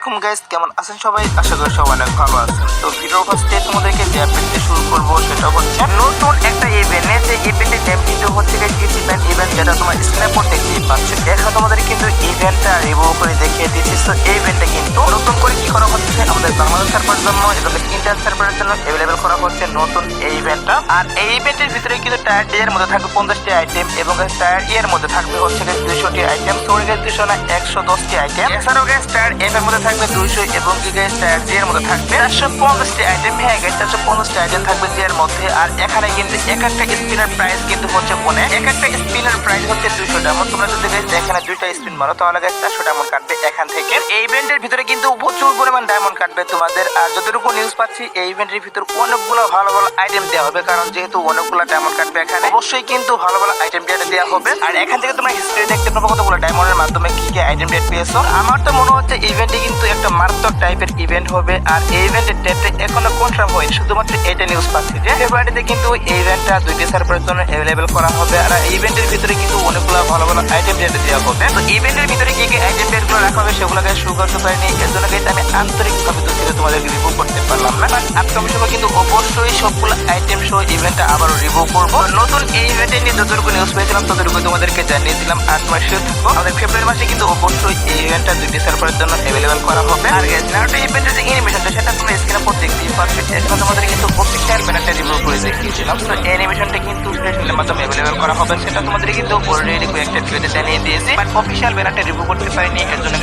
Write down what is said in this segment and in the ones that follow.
Guys কেমন আছেন সবাই? আশা করি সবাই অনেক ভালো আছেন। তো ভিডিও ফার্স্টে তোমাদেরকে যে আপডেটটা শুরু করবো সেটা হচ্ছে নতুন একটা ইভেন্ট। যে ইভেন্টের নেম কিন্তু হচ্ছে টিসি ব্যান্ড ইভেন্ট, যেটা তোমার স্ক্রিনে পর দেখতেই পাচ্ছ। এখন তোমাদের কিন্তু ইভেন্টটা রিভিউ করে দেখিয়ে দিচ্ছি। তো এই ইভেন্টটা কিন্তু নতুন করে কি করা হচ্ছে আমাদের বাংলাদেশ সার্ভারের জন্য এবং ইন্ডিয়ান সার্ভারের জন্য অ্যাভেলেবেল করা হচ্ছে নতুন এই ইভেন্টটা। আর এই ইভেন্টের ভিতরে কিন্তু টায়ার ডি এর মধ্যে থাকবে 50টি আইটেম এবং টায়ার ই এর মধ্যে থাকবে হচ্ছে 200টি আইটেম। সরি গাইস 200 না 110টি আইটেম। এছাড়াও গাইস টায়ার এফ এর মধ্যে থাকবে 200 এবং কি গাইস টায়ার জি এর মধ্যে থাকবে 450টি আইটেম। হ্যাঁ গাইস 450টি আইটেম থাকবে জি এর মধ্যে। আর এখানে কিন্তু এক একটা স্পিনার প্রাইস কিন্তু হচ্ছে অনেক। এক একটা স্পিনার প্রাইস হচ্ছে 200 টাকা। তোমরা যদি গাইস এখানে দুইটা স্পিন মারো তাহলে গাইস 400 ডায়মন্ড কাটবে এখান থেকে। এই ইভেন্টের ভিতরে কিন্তু প্রচুর পরিমাণ ডায়মন্ড কাটবে তোমাদের। আর যতটুকু নিউজ পাচ্ছি এই ইভেন্টের ভিতর অনেকগুলো ভালো ভালো আইটেম দেওয়া হবে, কারণ যেহেতু অনেকগুলো ডায়মন্ড কাটবে এখানে অবশ্যই কিন্তু ভালো ভালো আইটেম ডেট দেওয়া হবে। আর এখান থেকে তোমরা হিস্ট্রি দেখতে পাবো কতগুলো ডায়মন্ডের মাধ্যমে কি কি আইটেম ডেট পেয়েছো। আমার তো মনে হচ্ছে ইভেন্টে কিন্তু একটা মারাত্মক টাইপের ইভেন্ট হবে। আর এই ইভেন্টের ডেটটা এখনো কনফার্ম হয়নি, শুধুমাত্র এটা নিউজ পাচ্ছি যে ফেব্রুয়ারিতে কিন্তু এই ইভেন্টটা 2টি সার্ভারের জন্য অ্যাভেলেবেল করা হবে। আর এই ইভেন্টের ভিতরে কিন্তু অনেকগুলো ভালো ভালো আইটেম ডেট দেওয়া হবে। তো ইভেন্টের ভিতরে কি কি আইটেম ডেট গুলো রাখা হবে সেগুলো শুরু করতে পারিনি, এর জন্য আমি আন্তরিকভাবে দুঃখিত তোমাদেরকে রিভিউ করতে পারলাম না। আপকামিং সময় কিন্তু অবশ্যই সবগুলো আইটেম সহ ইভেন্টটা আবারও রিভিউ করবো। নতুন এই ইভেন্টে নিয়ে যতটুকু নিউজ পেয়েছিলাম ততটুকু তোমাদেরকে জানিয়ে দিলাম। আর তোমার শিওর থাকবো আমাদের ফেব্রুয়ারি মাসে কিন্তু অবশ্যই এই ইভেন্টটা 2টি সার্ভারের জন্য অ্যাভেলেবেল করা হবে। আর নারুটো ইভেন্টের যে অ্যানিমেশনটা সেটা তোমরা স্ক্রিনে পর দেখতেই পাচ্ছ। এখন তোমাদের কিন্তু অফিশিয়াল ব্যানারটা রিভিউ করে দেখিয়েছিলাম। তো এই অ্যানিমেশনটা কিন্তু ফ্রেশনের মাধ্যমে অ্যাভেলেবেল করা হবে, সেটা তোমাদের কিন্তু অলরেডি কয়েকটা ভিডিওতে জানিয়ে দিয়েছি। বাট অফিশিয়াল ব্যানারটা রিভিউ করতে পারিনি, এর জন্য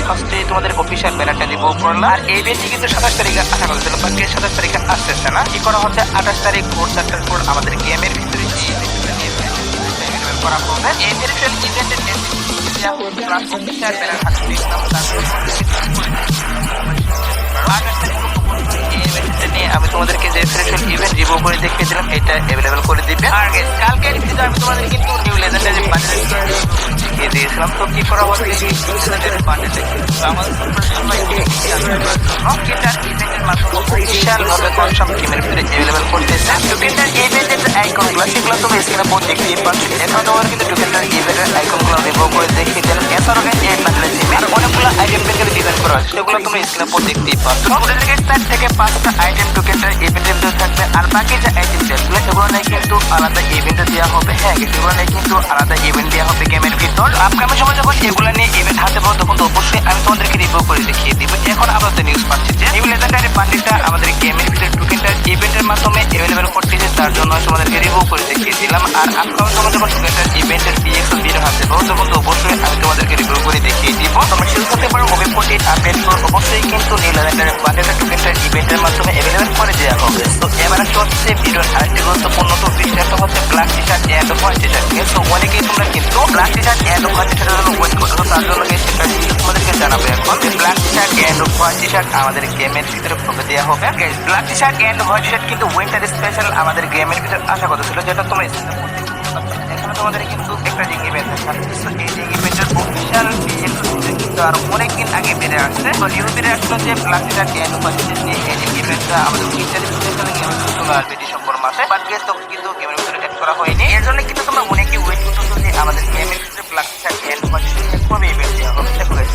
ফার্স্টে তোমাদের অফিশিয়াল ব্যানারটা রিভিউ করলাম। আর এই ইভেন্টটি কিন্তু 27 তারিখে আশা করেছিল, বাট 27 তারিখে আসতেছে না। কি করা হচ্ছে 28 তারিখ ভোর 4টার পর আমাদের গেমের ভিতরে করা হবে। এই ভার্চুয়াল ইভেন্টের ডেট দেওয়া হচ্ছে প্লাস অফিশিয়াল ব্যানার থাকবে। আমি তোমাদেরকে যে ভার্চুয়াল ইভেন্ট রিভিউ করে দেখিয়েছিলাম এটা অ্যাভেলেবেল করে দিবে। আর কালকের ভিডিওতে আমি তোমাদের কিন্তু নিউ লেজেন্ডের যে বান্ডেল দেখিয়ে দিয়েছিলাম। তো কি করা হচ্ছে বান্ডেল আমাদের ইভেন্টের মাধ্যমে অফিশিয়াল ভাবে কনফার্ম টিমের ভিতরে অ্যাভেলেবল করতেছে। টুকেনটার ইভেন্টের যে আইকনগুলো সেগুলো তোমরা স্ক্রিনে পর দেখতেই পাচ্ছ। এখন তোমার কিন্তু টুকেনটার ইভেন্টের আইকনগুলো রিভিউ করে দেখিয়ে দিলাম। এছাড়াও এই বান্ডেলের টিমে আর অনেকগুলো আইটেম থেকে ডিজাইন করা আছে, সেগুলো তোমরা স্ক্রিনে পর দেখতেই পাচ্ছ। ওদেরকে 4 থেকে 5টা আইটেম টুকেনটার ইভেন্টের ভিতরে থাকবে। আর বাকি যে আইটেম সেগুলো সেগুলো নিয়ে কিন্তু আলাদা ইভেন্টে দেওয়া হবে। হ্যাঁ সেগুলো নিয়ে কিন্তু আলাদা ইভেন্ট দেওয়া হবে গেমের ভিতর। আপকামিং সময় যখন এগুলো নিয়ে ইভেন্ট হাতে পাবো তখন তো অবশ্যই আমি তোমাদেরকে রিভিউ করে দেখিয়ে দিব। এখন আমরা তো নিউজ পাচ্ছি যে এই লেজেন্ডারি বান্ডেলটা আমাদের গেমের ভিতরে টুকেনটার ইভেন্টের মাধ্যমে অ্যাভেলেবল করতেছে, তার জন্য তোমাদেরকে রিভিউ করে দেখিয়ে দিলাম। আর আপকামিং সময় যখন টুকেনটার ইভেন্টের ডিএক্সএল ভিডিও হাতে পাবো তখন তো অবশ্যই আমি তোমাদেরকে রিভিউ করে দেখিয়ে দিব। তোমরা শুরু করতে পারো ওয়েবসাইট আপডেট করে অবশ্যই কিন্তু এই লেজেন্ডারি বান্ডেলটা টুকেনটার ইভেন্টের মাধ্যমে অ্যাভেলেবল করে দেওয়া হবে। তো এবার হচ্ছে ভিডিওর আরেকটি গুরুত্বপূর্ণ টপিক, সেটা হচ্ছে black T shirt and white T shirt. তো অনেকেই তোমরা কিন্তু black T shirt and white T শার্টের জন্য ওয়েট করছো, তার জন্য সেটা তোমাদেরকে জানাবো। এখন black T shirt and white T shirt আমাদের গেমের ভিতরে প্রবে দেওয়া হবে। Black T shirt and white T shirt কিন্তু উইন্টার স্পেশাল আমাদের গেমের ভিতরে আশা কথা ছিল, যেটা তোমরা এখানে তোমাদের কিন্তু একটা রিং ইভেন্ট থাকছে। এই রিং ইভেন্টের অফিশিয়াল কিন্তু আর অনেকদিন আগে বেড়ে আসছে। তো নিউ বেড়ে আসলো যে black T shirt and white T shirt নিয়ে এই রিং ইভেন্টটা আমাদের উইন্টার স্পেশাল গেমের ভিতরে চলে আসবে ডিসেম্বর মাসে। বাট গেস তখন কিন্তু গেমের ভিতরে অ্যাড করা হয়নি, এর জন্য কিন্তু তোমরা অনেকেই ওয়েট করতেছো যে আমাদের গেমের ভিতরে black T shirt and white T shirt কবে ইভেন্ট দেওয়া হবে।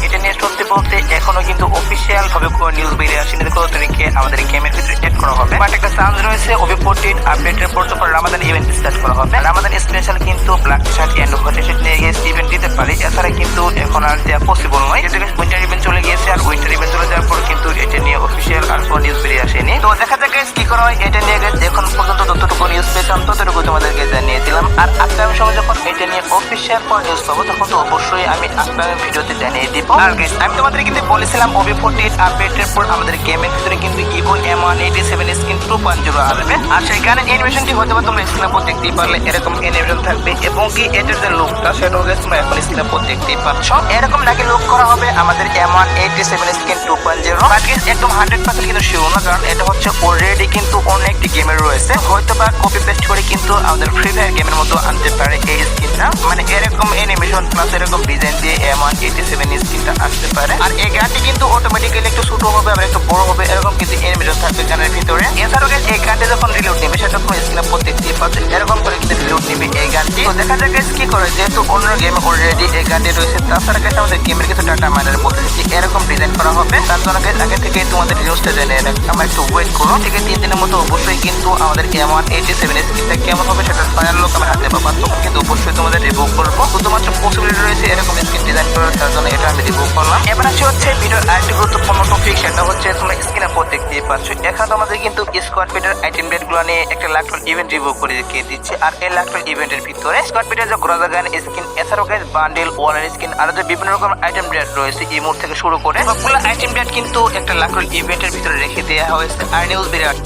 এটা নিয়ে সত্যি বলতে এখনো কিন্তু অফিসিয়াল ভাবে কোনো নিউজ বেরিয়ে আসেনি কত তারিখে আমাদের গেমের ভিতরে অ্যাড করা হবে। বাট একটা চান্স রয়েছে ওবিপোর্টেড আপডেটের পর তো রামাদান ইভেন্ট স্টার্ট করা হবে। রামাদান স্পেশাল কিন্তু black T shirt and white T shirt নিয়ে ইভেন্ট দিতে পারে। এছাড়া কিন্তু এখন আর দেওয়া পসিবল নয়, যেহেতু উইন্টার ইভেন্ট চলে গিয়েছে। আর উইন্টার ইভেন্ট চলে যাওয়ার পর কিন্তু এটা নিয়ে অফিসিয়াল আর কোনো নিউজ বেরিয়ে আসেনি। তো দেখা যাক কি করা হয় এটা নিয়ে। এখন পর্যন্ত যতটুকু নিউজ পেয়েছিলাম ততটুকু তোমাদেরকে জানিয়ে দিলাম। আর আগামী সময় যখন এটা নিয়ে অফিসিয়াল কোনো নিউজ পাবো তখন তো অবশ্যই আমি আগামী ভিডিওতে জানিয়ে দিব। আর আমি তোমাদের কিন্তু বলেছিলাম ওবিপোর্টেড আপডেটের পর আমাদের গেমের ভিতরে কিন্তু ইভো M187 স্কিন 2.0 আসবে। আর সেখানে অ্যানিমেশনটি হয়তো তোমরা স্ক্রিনে পর দেখতেই পারলে এরকম অ্যানিমেশন থাকবে এবং কি এটার যে লুকটা সেটাও তোমরা এখন স্ক্রিনে পর দেখতেই পাচ্ছ। এরকম নাকি লুক করা হবে আমাদের M187 স্কিন 2.0। বাট একদম 100% কিন্তু শিওর না, কারণ এটা হচ্ছে অলরেডি কিন্তু অনেকটি গেমের রয়েছে। হয়তো বা কপি পেস্ট করে কিন্তু আমাদের ফ্রি ফায়ার গেমের মতো আনতে পারে এই স্কিনটা। মানে এরকম অ্যানিমেশন প্লাস এরকম ডিজাইন দিয়ে M187 স্কিনটা আসতে পারে। আর এই গানটি কিন্তু অটোমেটিক্যালি একটু ছোট হবে আবার একটু বড় হবে, এরকম কিন্তু অ্যানিমেশন থাকবে গানের ভিতরে। এছাড়াও এই গানটি যখন রিলোড নেবে সেটা তোমরা স্ক্রিনে পর দেখতেই পাচ্ছ, এরকম করে কিন্তু রিলোড নেবে এই গানটি। তো দেখা যাক কি করে যেহেতু অন্য গেমে অলরেডি এই গানটি রয়েছে, তাছাড়া গাইস আমাদের গেমের কিছু ডাটা মাইনার বলতেছে যে এরকম ডিজাইন করা হবে, তার জন্য গাইস আগে থেকে তোমাদের নিউজটা জেনে আমরা একটু ওয়েট করো। ঠিক আছে, 3 দিনের মতো অবশ্যই কিন্তু আমাদের M187 স্কিনটা কেমন হবে সেটা ফাইনাল লুক আমরা হাতে পাবো। তখন কিন্তু অবশ্যই তোমাদের রিভিউ করবো। শুধুমাত্র পসিবিলিটি রয়েছে এরকম স্কিন ডিজাইন করার, তার জন্য এটা আমি রিভিউ করলাম। এবার আসি হচ্ছে ভিডিওর আরেকটি গুরুত্বপূর্ণ টপিক, সেটা হচ্ছে তোমরা স্ক্রিনে পর দেখতেই পাচ্ছ। এখানে আমাদের কিন্তু স্কোয়াড পিটার আইটেম রেট গুলো নিয়ে একটা লাকটল ইভেন্ট রিভিউ করে দেখিয়ে দিচ্ছে। আর এই লাকটল ইভেন্টের ভিতরে স্কোয়াড পিটার যে গ্রোজা গান স্কিন, এছাড়াও গাইস বান্ডেল, ওয়ালের স্কিন, আর যে বিভিন্ন রকম আইটেম রেট রয়েছে ইমোট থেকে শুরু করে সবগুলো আইটেম রেট কিন্তু একটা লাকটল ইভেন্টের ভিতরে রেখে দেওয়া হয়েছে। আর নিউজ বিরাট